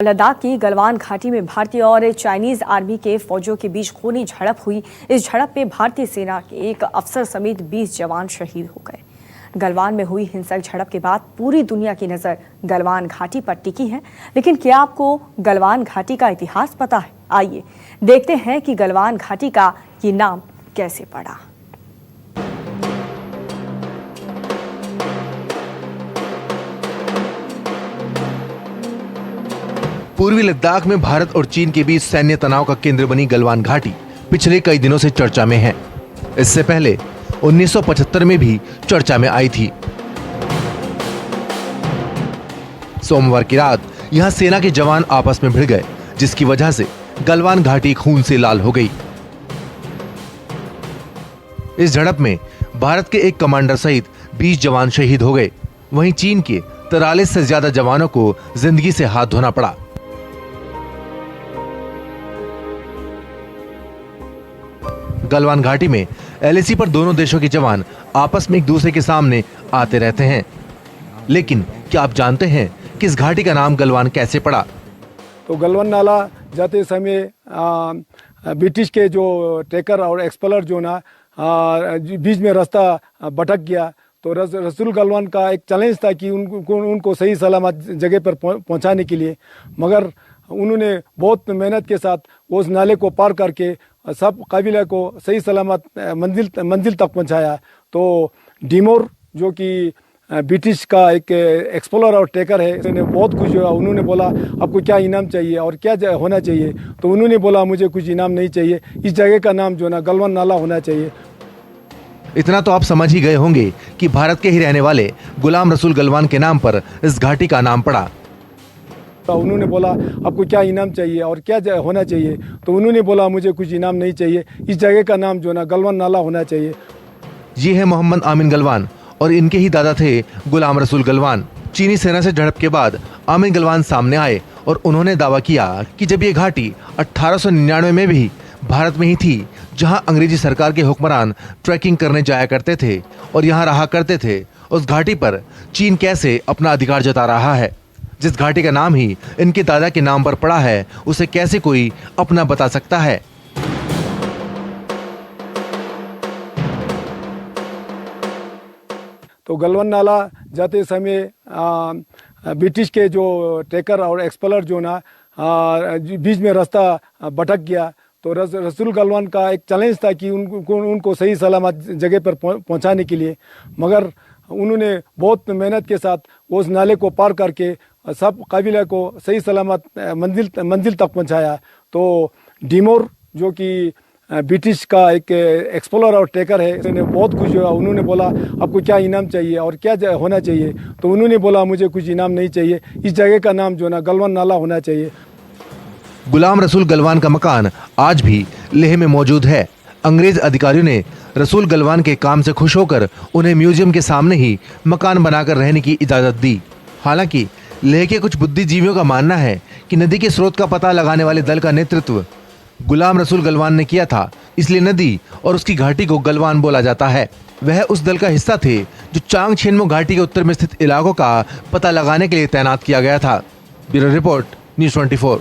लद्दाख की गलवान घाटी में भारतीय और चाइनीज आर्मी के फौजों के बीच खूनी झड़प हुई। इस झड़प में भारतीय सेना के एक अफसर समेत 20 जवान शहीद हो गए। गलवान में हुई हिंसक झड़प के बाद पूरी दुनिया की नजर गलवान घाटी पर टिकी है। लेकिन क्या आपको गलवान घाटी का इतिहास पता है? आइए देखते हैं कि गलवान घाटी का ये नाम कैसे पड़ा। पूर्वी लद्दाख में भारत और चीन के बीच सैन्य तनाव का केंद्र बनी गलवान घाटी पिछले कई दिनों से चर्चा में है। इससे पहले 1975 में भी चर्चा में आई थी। सोमवार की रात यहां सेना के जवान आपस में भिड़ गए, जिसकी वजह से गलवान घाटी खून से लाल हो गई। इस झड़प में भारत के एक कमांडर सहित 20 जवान शहीद हो गए। वहीं चीन के 43 से ज्यादा जवानों को जिंदगी से हाथ धोना पड़ा। गलवान घाटी में एलएसी पर दोनों देशों के जवान आपस में एक दूसरे के सामने आते रहते हैं। लेकिन क्या आप जानते हैं कि इस घाटी का नाम गलवान कैसे पड़ा? तो गलवान नाला जाते समय ब्रिटिश के जो ट्रेकर और एक्सप्लोरर जो ना बीच में रास्ता भटक गया, तो रसूल गलवान का एक चैलेंज था कि उनको सही सलामत जगह पर पहुंचाने के लिए, मगर उन्होंने बहुत मेहनत के साथ उस नाले को पार करके सब काबिला को सही सलामत मंजिल तक पहुंचाया। तो डिमोर जो कि ब्रिटिश का एक एक्सप्लोरर और ट्रेकर है, उसने बहुत खुश हुआ। उन्होंने बोला आपको क्या इनाम चाहिए और क्या होना चाहिए? तो उन्होंने बोला मुझे कुछ इनाम नहीं चाहिए, इस जगह का नाम जो ना गलवान नाला होना चाहिए। इतना तो आप समझ ही गए होंगे कि भारत के ही रहने वाले गुलाम रसूल गलवान के नाम पर इस घाटी का नाम पड़ा। तो उन्होंने बोला आपको क्या इनाम चाहिए और क्या होना चाहिए? तो उन्होंने बोला मुझे कुछ इनाम नहीं चाहिए, इस जगह का नाम जो ना गलवान नाला होना चाहिए। ये है मोहम्मद आमिन गलवान और इनके ही दादा थे गुलाम रसूल गलवान। चीनी सेना से झड़प के बाद आमिन गलवान सामने आए और उन्होंने दावा किया कि जब ये घाटी 1899 में भी भारत में ही थी, जहां अंग्रेजी सरकार के हुक्मरान ट्रैकिंग करने जाया करते थे और यहां रहा करते थे, उस घाटी पर चीन कैसे अपना अधिकार जता रहा है। जिस घाटी का नाम ही इनके दादा के नाम पर पड़ा है, उसे कैसे कोई अपना बता सकता है? तो गलवान नाला जाते समय ब्रिटिश के जो ट्रेकर और एक्सप्लोरर जो ना बीच में रास्ता भटक गया, तो रसूल गलवान का एक चैलेंज था कि उनको सही सलामत जगह पर पहुंचाने के लिए, मगर उन्होंने बहुत मेहनत के साथ उस नाले को पार करके सब काबिला को सही सलामत मंजिल तक पहुंचाया। तो डिमोर जो कि ब्रिटिश का एक एक्सप्लोरर और ट्रेकर है, उसने बहुत खुश हुआ। उन्होंने बोला आपको क्या इनाम चाहिए और क्या होना चाहिए? तो उन्होंने बोला मुझे कुछ इनाम नहीं चाहिए, इस जगह का नाम जो ना गलवान नाला होना चाहिए। गुलाम रसूल गलवान का मकान आज भी लेह में मौजूद है। अंग्रेज अधिकारियों ने रसूल गलवान के काम से खुश होकर उन्हें म्यूजियम के सामने ही मकान बनाकर रहने की इजाजत दी। हालांकि लेह के कुछ बुद्धिजीवियों का मानना है कि नदी के स्रोत का पता लगाने वाले दल का नेतृत्व गुलाम रसूल गलवान ने किया था, इसलिए नदी और उसकी घाटी को गलवान बोला जाता है। वह उस दल का हिस्सा थे जो चांग छेनमो घाटी के उत्तर में स्थित इलाकों का पता लगाने के लिए तैनात किया गया था। Bureau report, news 24।